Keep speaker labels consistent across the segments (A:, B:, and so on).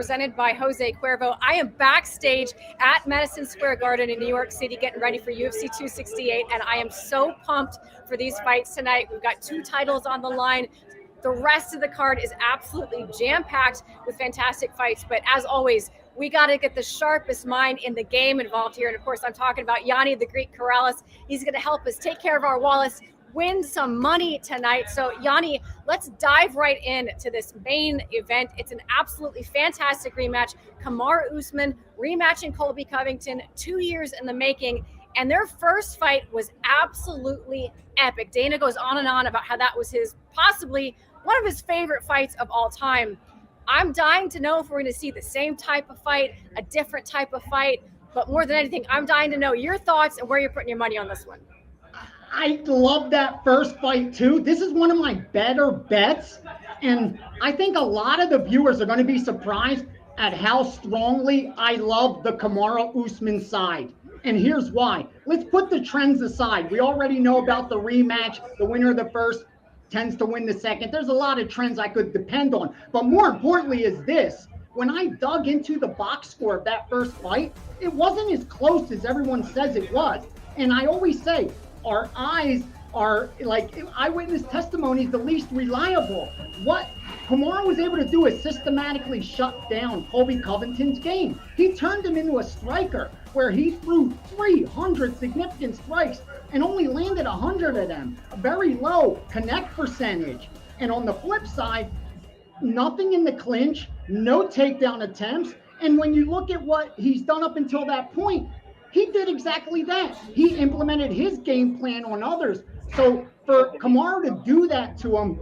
A: presented by Jose Cuervo. I am backstage at Madison Square Garden in New York City getting ready for UFC 268, and I am so pumped for these fights tonight. We've got 2 titles on the line. The rest of the card is absolutely jam-packed with fantastic fights, but as always, we got to get the sharpest mind in the game involved here. And of course, I'm talking about Gianni The Greek Corrales. He's going to help us take care of our wallets, win some money tonight. So Gianni, let's dive right into this main event. It's an absolutely fantastic rematch. Kamaru Usman rematching Colby Covington, 2 years in the making. And their first fight was absolutely epic. Dana goes on and on about how that was possibly one of his favorite fights of all time. I'm dying to know if we're going to see the same type of fight, a different type of fight. But more than anything, I'm dying to know your thoughts and where you're putting your money on this one.
B: I love that first fight too. This is one of my better bets. And I think a lot of the viewers are going to be surprised at how strongly I love the Kamaru Usman side. And here's why. Let's put the trends aside. We already know about the rematch. The winner of the first tends to win the second. There's a lot of trends I could depend on. But more importantly is this. When I dug into the box score of that first fight, it wasn't as close as everyone says it was. And I always say, our eyes are like eyewitness testimony is the least reliable. What Kamaru was able to do is systematically shut down Colby Covington's game. He turned him into a striker where he threw 300 significant strikes and only landed 100 of them. A very low connect percentage. And on the flip side, nothing in the clinch, no takedown attempts. And when you look at what he's done up until that point, he did exactly that. He implemented his game plan on others. So for Kamaru to do that to him,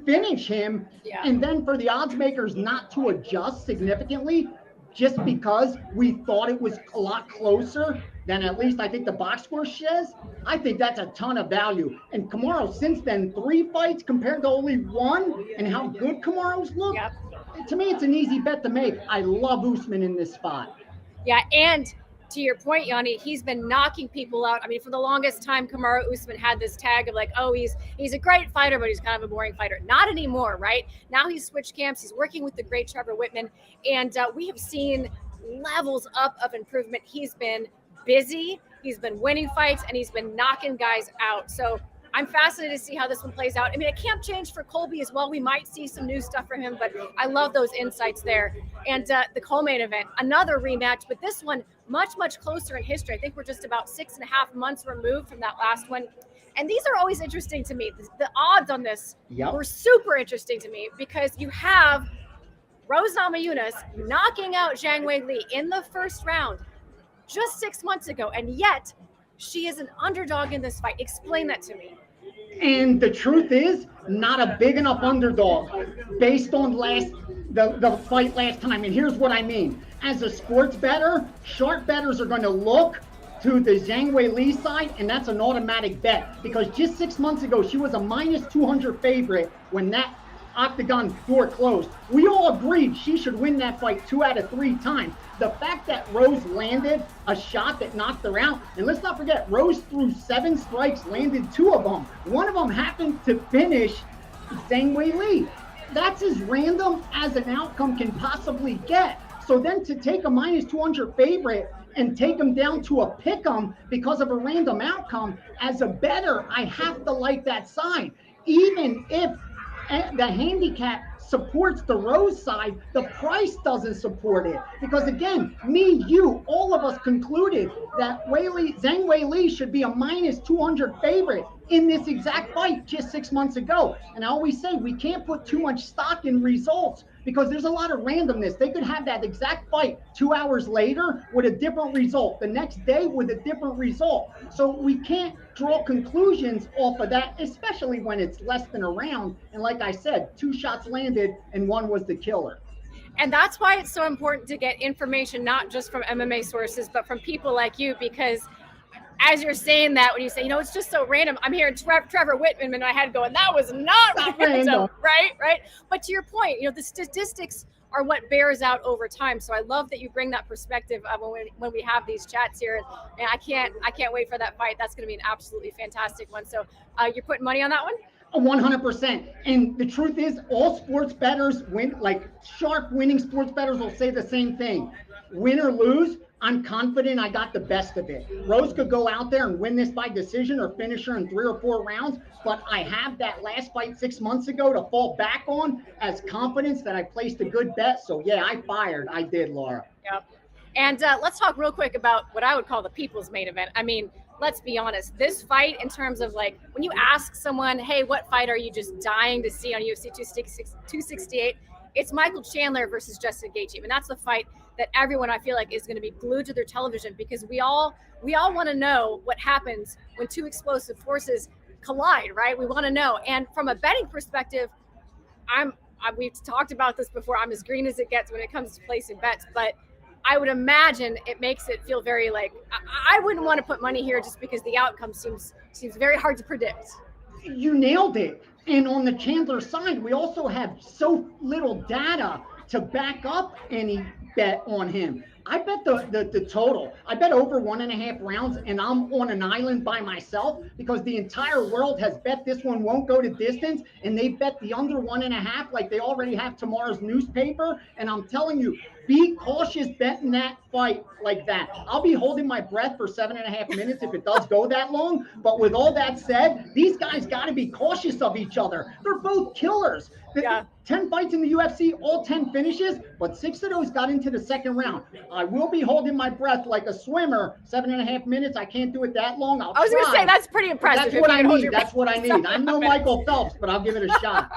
B: finish him, and then for the odds makers not to adjust significantly just because we thought it was a lot closer than at least I think the box score says, I think that's a ton of value. And Kamaru, since then, 3 fights compared to only 1, and how good Kamaru's looked, to me, it's an easy bet to make. I love Usman in this spot.
A: Yeah, and to your point, Yanni, he's been knocking people out. I mean, for the longest time, Kamaru Usman had this tag of like, oh, he's a great fighter, but he's kind of a boring fighter. Not anymore, right? Now he's switched camps. He's working with the great Trevor Whitman, and we have seen levels up of improvement. He's been busy, he's been winning fights, and he's been knocking guys out. So I'm fascinated to see how this one plays out. I mean, it can't change for Colby as well. We might see some new stuff from him, but I love those insights there. And the Coleman event, another rematch, but this one much, much closer in history. I think we're just about 6.5 months removed from that last one. And these are always interesting to me. The odds on this were super interesting to me because you have Rose Namajunas knocking out Zhang Weili in the first round just 6 months ago, and yet she is an underdog in this fight. Explain that to me.
B: And the truth is, not a big enough underdog based on the fight last time. And here's what I mean. As a sports bettor, sharp bettors are going to look to the Zhang Weili side, and that's an automatic bet. Because just 6 months ago, she was a minus 200 favorite when that octagon door closed. We all agreed she should win that fight 2 out of 3 times. The fact that Rose landed a shot that knocked her out, and let's not forget, Rose threw 7 strikes, landed 2 of them. One of them happened to finish Zhang Weili. That's as random as an outcome can possibly get. So then to take a minus 200 favorite and take them down to a pick 'em because of a random outcome, as a bettor, I have to like that side. Even if the handicap supports the Rose side, the price doesn't support it. Because again, me, you, all of us concluded that Zhang Weili should be a minus 200 favorite in this exact fight just 6 months ago. And I always say we can't put too much stock in results because there's a lot of randomness. They could have that exact fight 2 hours later with a different result, the next day with a different result. So we can't draw conclusions off of that, especially when it's less than a round. And like I said, 2 shots landed and 1 was the killer.
A: And that's why it's so important to get information, not just from MMA sources, but from people like you, because as you're saying that, when you say, it's just so random, I'm hearing Trevor Whitman in my head going, that was not random, right? But to your point, the statistics are what bears out over time. So I love that you bring that perspective when we have these chats here. And I can't wait for that fight. That's going to be an absolutely fantastic one. So you're putting money on that one?
B: 100%. And the truth is, all sports bettors win, like sharp winning sports bettors will say the same thing. Win or lose, I'm confident I got the best of it. Rose could go out there and win this by decision or finish her in 3 or 4 rounds, but I have that last fight 6 months ago to fall back on as confidence that I placed a good bet. So yeah, I fired. I did, Laura.
A: Yep. And let's talk real quick about what I would call the people's main event. I mean, let's be honest, this fight, in terms of like when you ask someone, hey, what fight are you just dying to see on UFC 268? It's Michael Chandler versus Justin Gaethje. And that's the fight that everyone, I feel like, is going to be glued to their television, because we all want to know what happens when two explosive forces collide, right? We want to know. And from a betting perspective, we've talked about this before. I'm as green as it gets when it comes to placing bets, but I would imagine it makes it feel very like, I wouldn't want to put money here just because the outcome seems very hard to predict.
B: You nailed it. And on the Chandler side, we also have so little data to back up any bet on him. I bet the total. I bet over 1.5 rounds, and I'm on an island by myself because the entire world has bet this one won't go to distance, and they bet the under 1.5 like they already have tomorrow's newspaper. And I'm telling you, be cautious betting that fight like that. I'll be holding my breath for 7.5 minutes if it does go that long. But with all that said, these guys got to be cautious of each other. They're both killers.
A: Yeah.
B: 10 fights in the UFC, all 10 finishes, but 6 of those got into the second round. I will be holding my breath like a swimmer, 7.5 minutes. I can't do it that long. I was
A: going to say, that's pretty impressive.
B: That's what I need. That's what I need. I'm no Michael Phelps, but I'll give it a shot.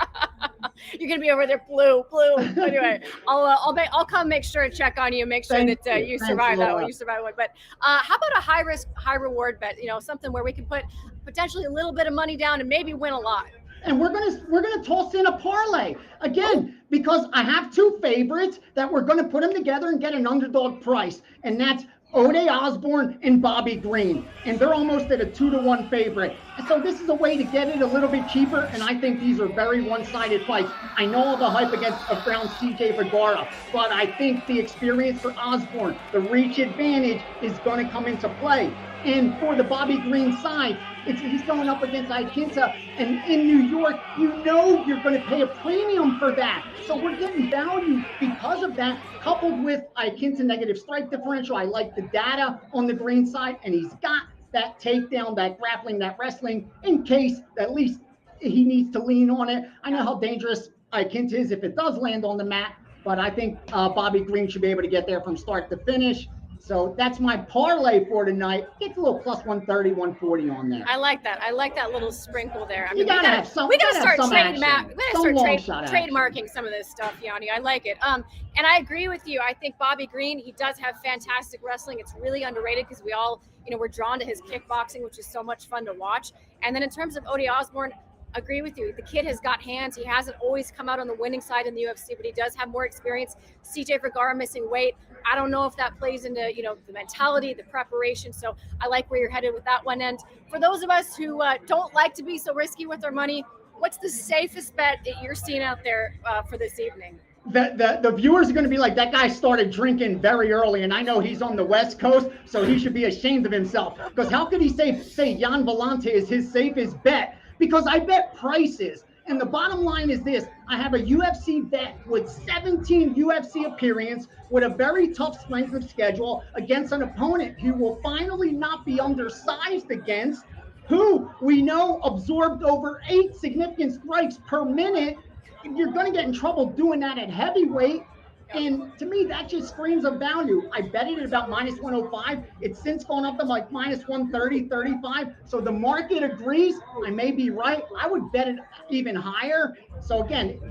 A: You're gonna be over there, blue. Anyway, I'll come make sure to check on you, make sure that you survive that one. You survive one. But how about a high risk, high reward bet? You know, something where we can put potentially a little bit of money down and maybe win a lot.
B: And we're gonna toss in a parlay again, because I have 2 favorites that we're gonna put them together and get an underdog price, and that's Osborne and Bobby Green, and they're almost at a 2-to-1 favorite. And so this is a way to get it a little bit cheaper, and I think these are very one-sided fights. I know all the hype around CJ Vergara, but I think the experience for Osborne, the reach advantage is going to come into play. And for the Bobby Green side, he's going up against Iaquinta, and in New York, you know you're going to pay a premium for that. So we're getting value because of that, coupled with Iaquinta negative strike differential. I like the data on the Green side, and he's got that takedown, that grappling, that wrestling, in case at least he needs to lean on it. I know how dangerous Iaquinta is if it does land on the mat, but I think Bobby Green should be able to get there from start to finish. So that's my parlay for tonight. Gets a little plus 130, 140 on there.
A: I like that. I like that little sprinkle there. I mean,
B: we gotta
A: start trademarking some of this stuff, Gianni. I like it. And I agree with you. I think Bobby Green, he does have fantastic wrestling. It's really underrated because we all, we're drawn to his kickboxing, which is so much fun to watch. And then in terms of Osborne, agree with you. The kid has got hands. He hasn't always come out on the winning side in the UFC, but he does have more experience. CJ Vergara missing weight. I don't know if that plays into, the mentality, the preparation. So I like where you're headed with that one. And for those of us who don't like to be so risky with our money, what's the safest bet that you're seeing out there for this evening?
B: The viewers are going to be like, that guy started drinking very early, and I know he's on the West Coast, so he should be ashamed of himself. Because how could he say Jan Vellante is his safest bet? Because I bet prices. And the bottom line is this: I have a UFC vet with 17 UFC appearances, with a very tough strength of schedule against an opponent who will finally not be undersized against, who we know absorbed over 8 significant strikes per minute. You're going to get in trouble doing that at heavyweight. And to me, that just screams of value. I bet it at about minus 105. It's since gone up to like minus 130, 35. So the market agrees. I may be right. I would bet it even higher. So again,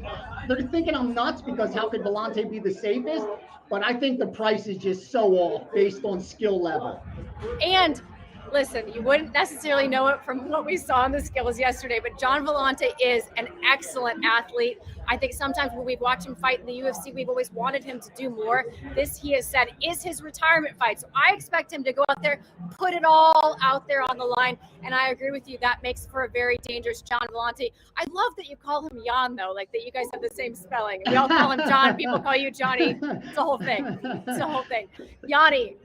B: they're thinking I'm nuts because how could Vellante be the safest? But I think the price is just so off based on skill level.
A: And listen, you wouldn't necessarily know it from what we saw in the skills yesterday, but Gian Vellante is an excellent athlete. I think sometimes when we've watched him fight in the UFC, we've always wanted him to do more. This, he has said, is his retirement fight. So I expect him to go out there, put it all out there on the line. And I agree with you. That makes for a very dangerous Gian Vellante. I love that you call him Jan, though, like that you guys have the same spelling. We all call him John. People call you Johnny. It's a whole thing. It's a whole thing. Yanni,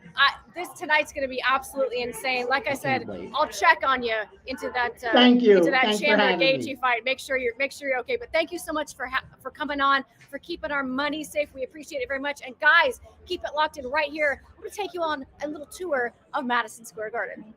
A: This tonight's going to be absolutely insane. Like I said,
B: wait.
A: I'll check on you into that.
B: Thank you.
A: Into that
B: Thanks for
A: Chandler
B: having me.
A: Gaethje fight. Make sure you're okay. But thank you so much for coming on, for keeping our money safe. We appreciate it very much. And guys, keep it locked in right here. I'm going to take you on a little tour of Madison Square Garden.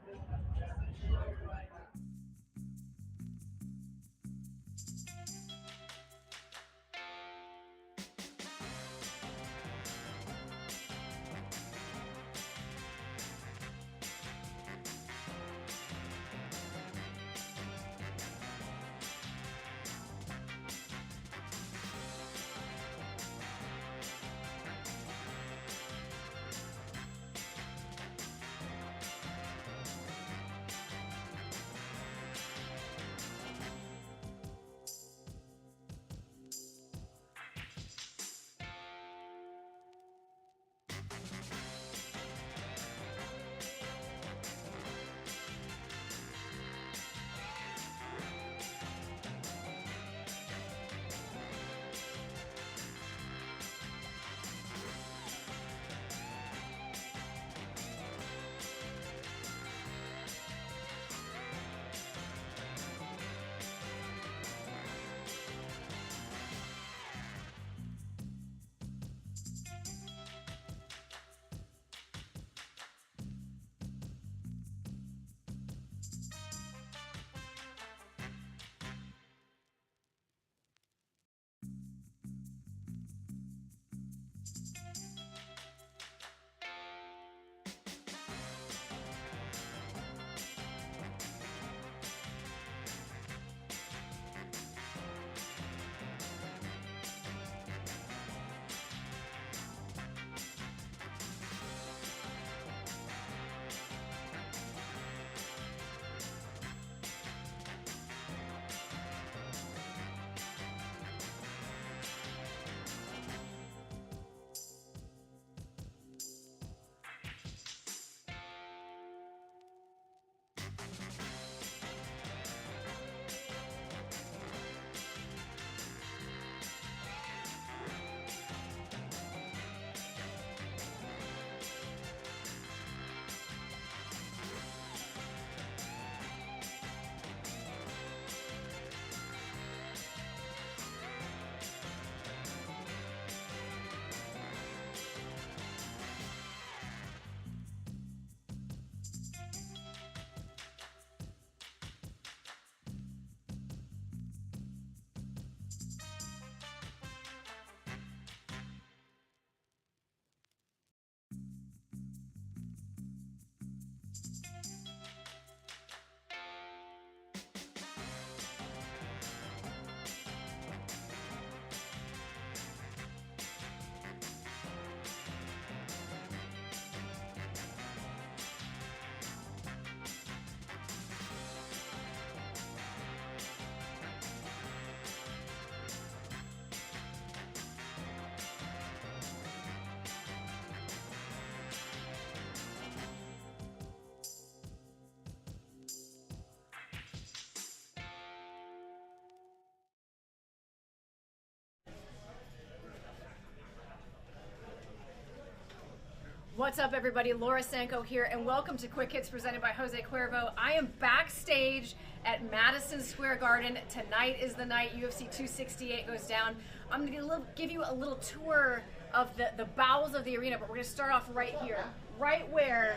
A: What's up, everybody? Laura Sanko here, and welcome to Quick Hits presented by Jose Cuervo. I am backstage at Madison Square Garden. Tonight is the night UFC 268 goes down. I'm going to give you a little tour of the bowels of the arena, but we're going to start off right here, right where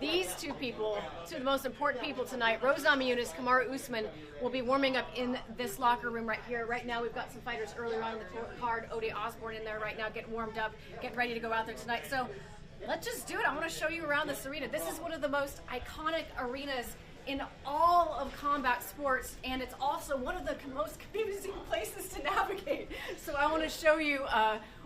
A: these two people, two of the most important people tonight, Rose Namajunas, Kamaru Usman, will be warming up in this locker room right here. Right now, we've got some fighters earlier on in the card. Osborne in there right now, getting warmed up, getting ready to go out there tonight. So let's just do it. I want to show you around this arena. This is one of the most iconic arenas in all of combat sports, and it's also one of the most confusing places to navigate. So I want to show you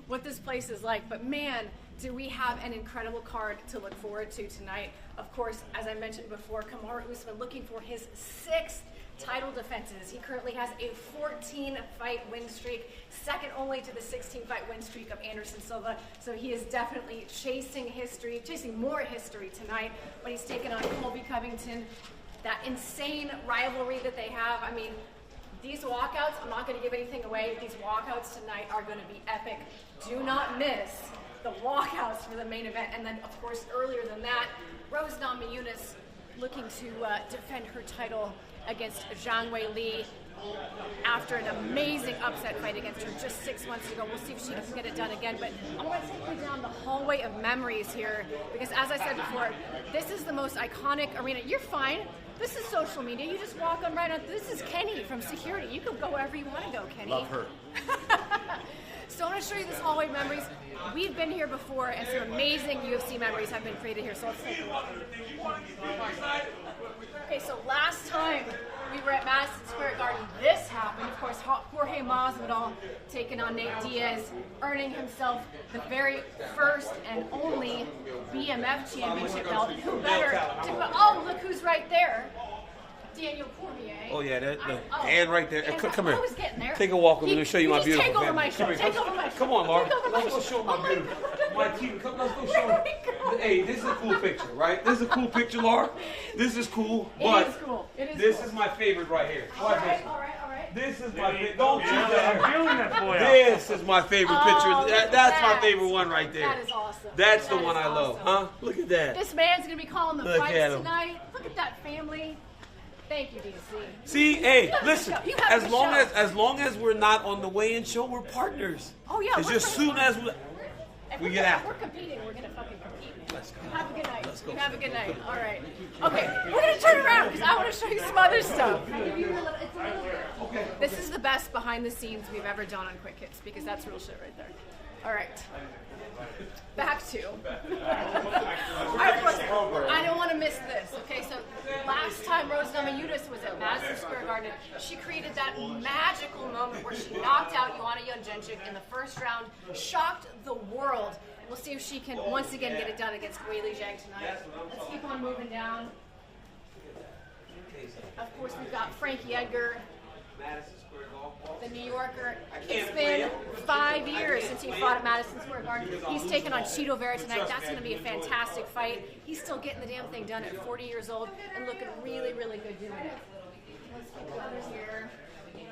A: what this place is like. But man, do we have an incredible card to look forward to tonight. Of course, as I mentioned before, Kamaru Usman looking for his 6th title defenses. He currently has a 14-fight win streak, second only to the 16-fight win streak of Anderson Silva. So he is definitely chasing more history tonight. But he's taken on Colby Covington, that insane rivalry that they have. I mean, these walkouts, I'm not going to give anything away. These walkouts tonight are going to be epic. Do not miss the walkouts for the main event. And then, of course, earlier than that, Rose Namajunas looking to defend her title against Zhang Wei Li after an amazing upset fight against her just 6 months ago. We'll see if she can get it done again. But I want to take you down the hallway of memories here because, as I said before, this is the most iconic arena. You're fine. This is social media. You just walk on right on. This is Kenny from security. You can go wherever you want to go, Kenny.
C: Love her.
A: So I want to show you this hallway of memories. We've been here before, and some amazing UFC memories have been created here. So let's take a look. Okay, so last time we were at Madison Square Garden, this happened. Of course, Jorge Masvidal taking on Nate Diaz, earning himself the very first and only BMF championship belt. Who better to... Oh, look who's right there. Daniel Cormier.
C: Oh yeah, and right there. Come here.
A: I was getting there.
C: Take a walk with me to show you my beautiful
A: Take over
C: family.
A: my show. Take over my show.
C: Come on, Laura.
A: Take over my
C: Let's go
A: show.
C: show my
A: Oh
C: beautiful. My team. Come, let's go show them. Hey, this is a cool picture, right? This is a cool picture, Laura. This is cool. But
A: it is cool. It is
C: this
A: cool.
C: is my favorite right here.
A: All
C: Watch
A: right,
C: this.
A: all right.
C: This is my favorite. Don't you dare.
D: I'm feeling that for you.
C: This is my favorite picture.
A: Oh,
C: That's my favorite one right there.
A: That is awesome.
C: That's the
A: That
C: one
A: is
C: I love.
A: awesome.
C: Huh? Look at that.
A: This man's going to be calling the
C: Look
A: fights
C: at him.
A: tonight. Look at that family. Thank you, DC.
C: See, hey,
A: have
C: listen.
A: the show. You have
C: As
A: the
C: long
A: show.
C: as long as we're not on the weigh-in show, we're partners.
A: Oh, yeah.
C: It's
A: we're
C: just
A: pretty
C: soon
A: fun.
C: as
A: If
C: we get out.
A: We're competing. We're going to fucking compete.
C: Let's go.
A: Have a good night.
C: Let's go.
A: You have a good night. All right. Okay, we're going to turn around because I want to show you some other stuff.
C: Okay.
A: This is the best behind the scenes we've ever done on Quick Hits because that's real shit right there. All right. Back to. I don't want to miss this. Okay, so last time Rose Namajunas was at Madison Square Garden, she created that magical moment where she knocked out Joanna Jędrzejczyk in the first round, shocked the world. We'll see if she can once again get it done against Weili Zhang tonight. Let's keep on moving down. Of course, we've got Frankie Edgar, the New Yorker. It's been 5 years since he fought at Madison Square Garden. He's taken on Chito Vera tonight. That's going to be a fantastic fight. He's still getting the damn thing done at 40 years old and looking really, really good doing it. Let's keep going here.
E: Your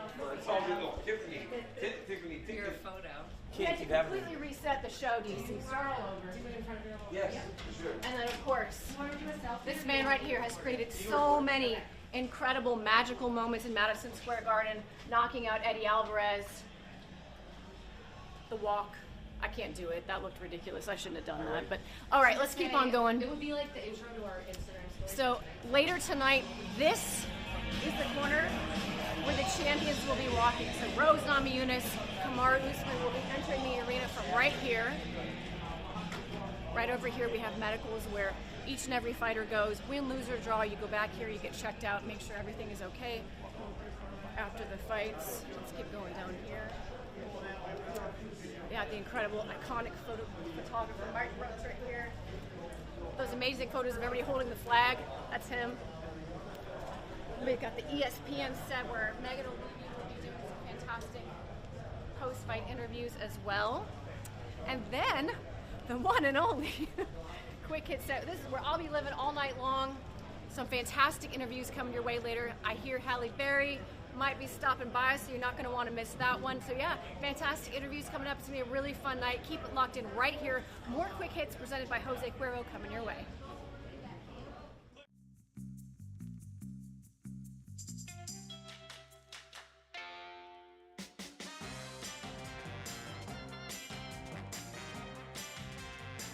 E: photo.
A: We had to completely reset the show, DC. Start all over.
C: Yes, sure.
A: And then, of course, this man right here has created so many incredible, magical moments in Madison Square Garden, knocking out Eddie Alvarez. The walk. I can't do it. That looked ridiculous. I shouldn't have done that. But all right, let's keep on going.
E: It would be like the intro to our Instagram story.
A: So later tonight, this is the corner where the champions will be walking. So Rose Namajunas, Kamaru Usman will be entering the arena from right here. Right over here we have medicals where each and every fighter goes. Win, lose, or draw, you go back here, you get checked out, make sure everything is okay after the fights. Let's keep going down here. Yeah, the incredible, iconic photographer, Mark Rhodes right here. Those amazing photos of everybody holding the flag, that's him. We've got the ESPN set where Megan O'Leary will be doing some fantastic post-fight interviews as well. And then, the one and only Quick Hit set. This is where I'll be living all night long. Some fantastic interviews coming your way later. I hear Halle Berry might be stopping by, so you're not going to want to miss that one. So yeah, fantastic interviews coming up. It's going to be a really fun night. Keep it locked in right here. More Quick Hits presented by Jose Cuervo coming your way.